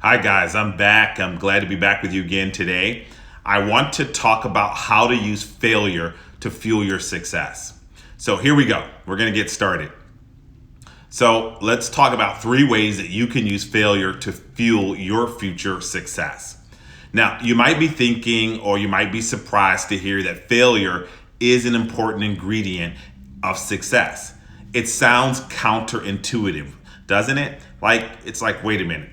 Hi, guys. I'm back. I'm glad to be back with you again today. I want to talk about how to use failure to fuel your success. So, here we go. We're going to get started. So, let's talk about 3 ways that you can use failure to fuel your future success. Now, you might be thinking, or you might be surprised to hear that failure is an important ingredient of success. It sounds counterintuitive, doesn't it? It's like, wait a minute.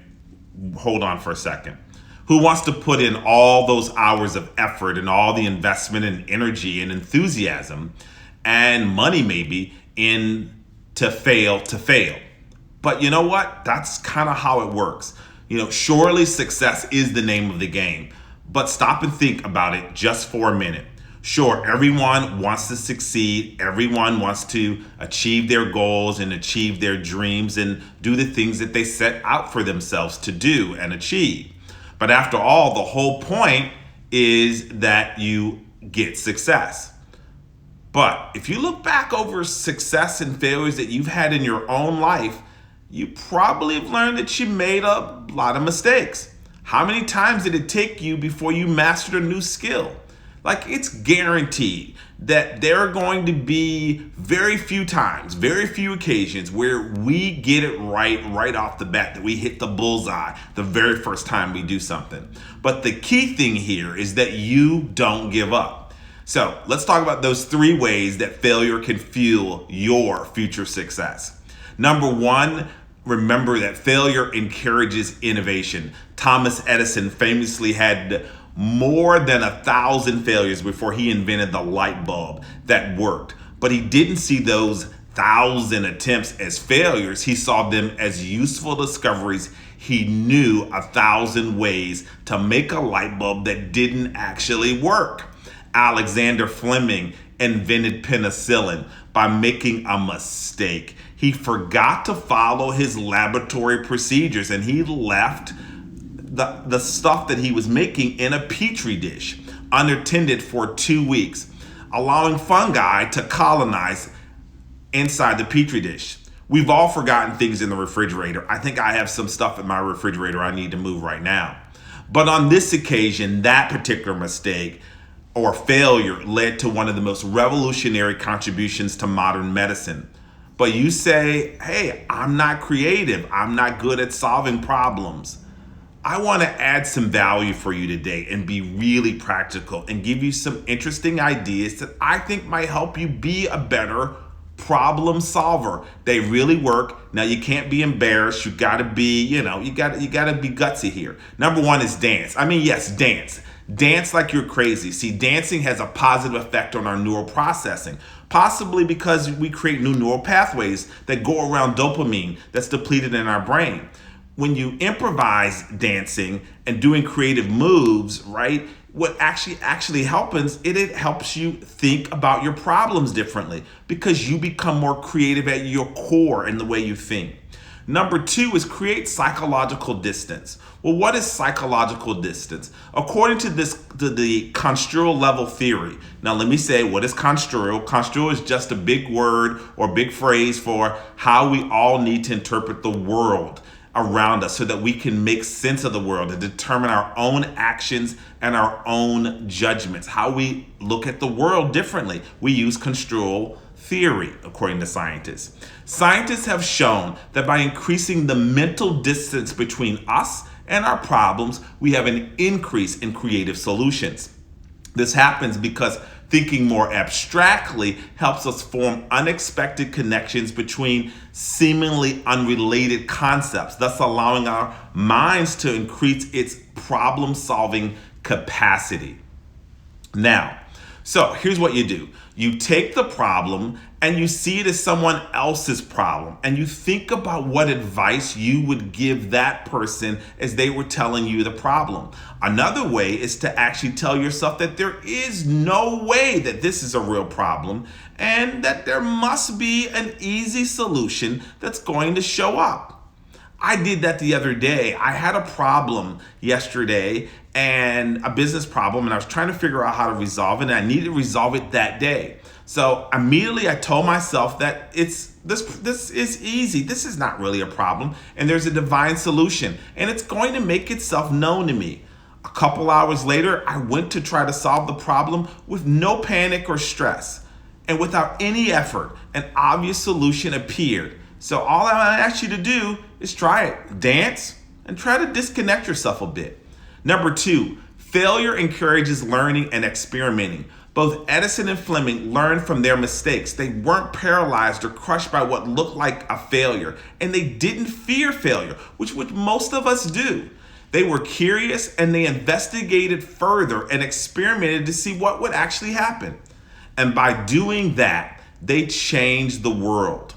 Hold on for a second. Who wants to put in all those hours of effort and all the investment and energy and enthusiasm and money maybe in to fail? But you know what? That's kind of how it works. Surely success is the name of the game, but stop and think about it just for a minute. Sure, everyone wants to succeed. Everyone wants to achieve their goals and achieve their dreams and do the things that they set out for themselves to do and achieve. But after all, the whole point is that you get success. But if you look back over success and failures that you've had in your own life, you probably have learned that you made a lot of mistakes. How many times did it take you before you mastered a new skill? It's guaranteed that there are going to be very few times, very few occasions where we get it right off the bat, that we hit the bullseye the very first time we do something. But the key thing here is that you don't give up. So let's talk about those 3 ways that failure can fuel your future success. Number 1, remember that failure encourages innovation. Thomas Edison famously had more than 1,000 failures before he invented the light bulb that worked. But he didn't see those 1,000 attempts as failures. He saw them as useful discoveries. He knew 1,000 ways to make a light bulb that didn't actually work. Alexander Fleming invented penicillin by making a mistake. He forgot to follow his laboratory procedures and he left the stuff that he was making in a petri dish unattended for 2 weeks, allowing fungi to colonize inside the petri dish. We've all forgotten things in the refrigerator. I think I have some stuff in my refrigerator I need to move right now. But on this occasion, that particular mistake or failure led to one of the most revolutionary contributions to modern medicine. But you say, hey, I'm not creative. I'm not good at solving problems. I want to add some value for you today and be really practical and give you some interesting ideas that I think might help you be a better problem solver. They really work. Now you can't be embarrassed. You got to be, you got to be gutsy here. Number 1 is dance. Yes, dance. Dance like you're crazy. See, dancing has a positive effect on our neural processing, possibly because we create new neural pathways that go around dopamine that's depleted in our brain. When you improvise dancing and doing creative moves, right, what actually happens, it helps you think about your problems differently because you become more creative at your core in the way you think. Number 2 is create psychological distance. Well, what is psychological distance? According to the construal level theory. Now, let me say, what is construal? Construal is just a big word or big phrase for how we all need to interpret the world around us so that we can make sense of the world and determine our own actions and our own judgments, how we look at the world differently. We use construal theory, according to scientists. Scientists have shown that by increasing the mental distance between us and our problems, we have an increase in creative solutions. This happens because thinking more abstractly helps us form unexpected connections between seemingly unrelated concepts, thus allowing our minds to increase its problem-solving capacity. Now, so here's what you do. You take the problem and you see it as someone else's problem, and you think about what advice you would give that person as they were telling you the problem. Another way is to actually tell yourself that there is no way that this is a real problem and that there must be an easy solution that's going to show up. I did that the other day. I had a problem yesterday, and a business problem, and I was trying to figure out how to resolve it, and I needed to resolve it that day. So immediately I told myself that it's this is easy. This is not really a problem. And there's a divine solution. And it's going to make itself known to me. A couple hours later, I went to try to solve the problem with no panic or stress. And without any effort, an obvious solution appeared. So all I ask you to do is try it. Dance and try to disconnect yourself a bit. Number 2, failure encourages learning and experimenting. Both Edison and Fleming learned from their mistakes. They weren't paralyzed or crushed by what looked like a failure, and they didn't fear failure, which most of us do. They were curious and they investigated further and experimented to see what would actually happen. And by doing that, they changed the world.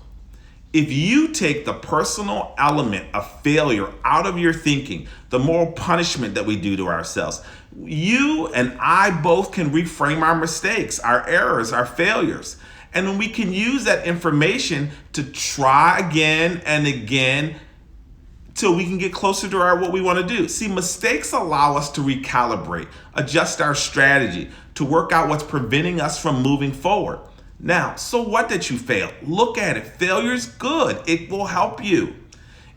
If you take the personal element of failure out of your thinking, the moral punishment that we do to ourselves, you and I both can reframe our mistakes, our errors, our failures. And then we can use that information to try again and again till we can get closer to what we want to do. See, mistakes allow us to recalibrate, adjust our strategy, to work out what's preventing us from moving forward. Now, so what that you failed? Look at it. Failure's good. It will help you.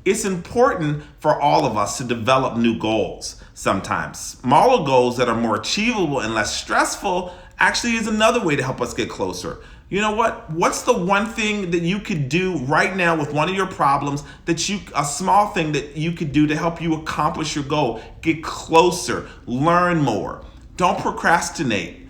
It's important for all of us to develop new goals sometimes. Smaller goals that are more achievable and less stressful actually is another way to help us get closer. You know what? What's the one thing that you could do right now with one of your problems a small thing that you could do to help you accomplish your goal? Get closer, learn more. Don't procrastinate.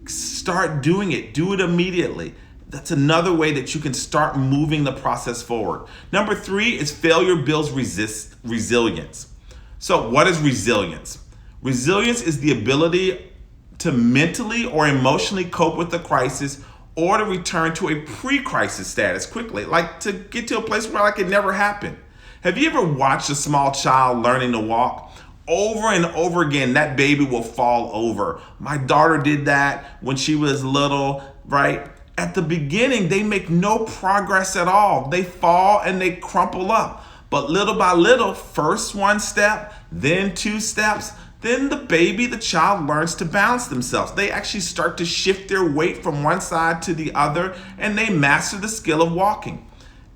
Start doing it. Do it immediately. That's another way that you can start moving the process forward. Number 3 is failure builds resilience. So what is resilience? Resilience is the ability to mentally or emotionally cope with the crisis or to return to a pre-crisis status quickly, like to get to a place where it never happened. Have you ever watched a small child learning to walk? Over and over again, that baby will fall over. My daughter did that when she was little, right? At the beginning, they make no progress at all. They fall and they crumple up. But little by little, first 1 step, then 2 steps, then the child learns to balance themselves. They actually start to shift their weight from one side to the other, and they master the skill of walking.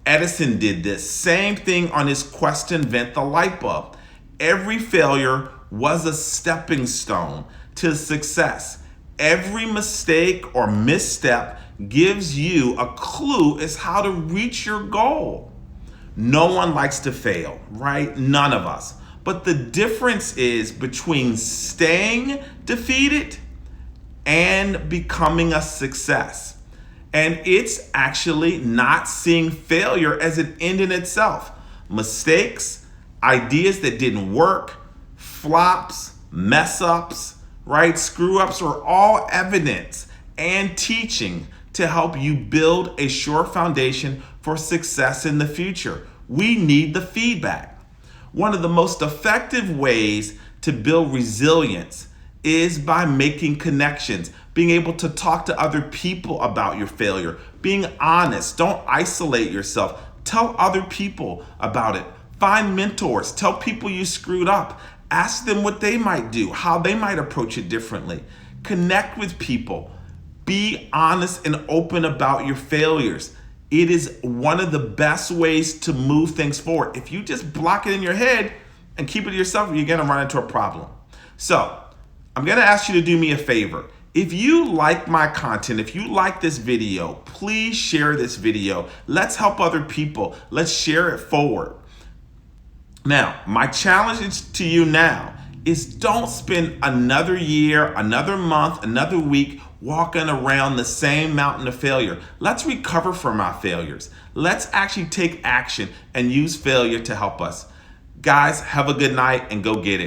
Edison did this same thing on his quest to invent the light bulb. Every failure was a stepping stone to success. Every mistake or misstep gives you a clue as how to reach your goal. No one likes to fail, right? None of us. But the difference is between staying defeated and becoming a success. And it's actually not seeing failure as an end in itself. Mistakes, ideas that didn't work, flops, mess ups, right? Screw ups are all evidence and teaching to help you build a sure foundation for success in the future. We need the feedback. One of the most effective ways to build resilience is by making connections, being able to talk to other people about your failure, being honest. Don't isolate yourself. Tell other people about it. Find mentors. Tell people you screwed up. Ask them what they might do, how they might approach it differently. Connect with people. Be honest and open about your failures. It is one of the best ways to move things forward. If you just block it in your head and keep it to yourself, you're going to run into a problem. So I'm going to ask you to do me a favor. If you like my content, if you like this video, please share this video. Let's help other people. Let's share it forward. Now, my challenge to you now is don't spend another year, another month, another week walking around the same mountain of failure. Let's recover from our failures. Let's actually take action and use failure to help us. Guys, have a good night and go get it.